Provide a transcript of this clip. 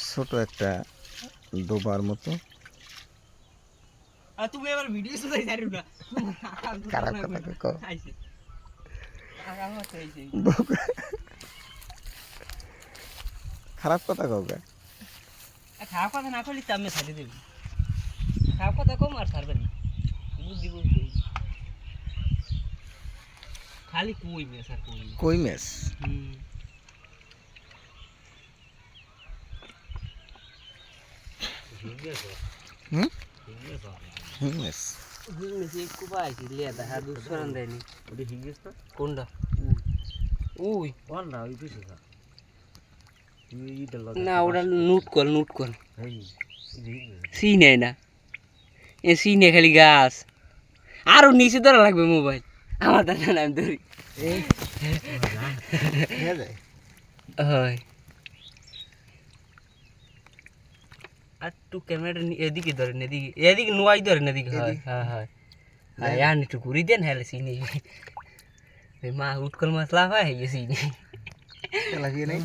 ছোট একটা ডোবার মতো। তুমি এবার ভিডিও শুধাই জানি না খারাপ কথা কও। আইছে আইছে খারাপ কথা কও কে? খারাপ কথা না করলে আমি ছাড়িয়ে দেব খারাপ কথা কম আর ছাড়বেন না বুদ্ধি বুদ্ধি খালি কই মেয়ে স্যার কই কই মেস? হুম হিংমেস। হিংমেসি কুবা আইছি লিয়া দেখা দুসরান দেয়নি ওটা হিংমেস না কোনটা ওই কোনটা ওই পিছে না না ওটা নোট কর সি নেই না এ সি নে খালি গাছ আরো নিচে ধরা লাগবে মোবাইল আমার দাদা নাম ধরি হয় আর একটু ক্যামেরাটা এদিকে ধরেন এদিকে এদিকে নোয়াই ধরেন এদিকে হয় হ্যাঁ হয় হ্যাঁ আর একটু ঘুরি দেন হ্যাঁ চিনি মা উৎকল মাছ লাভ হয় চিনি লাগিয়ে নাই।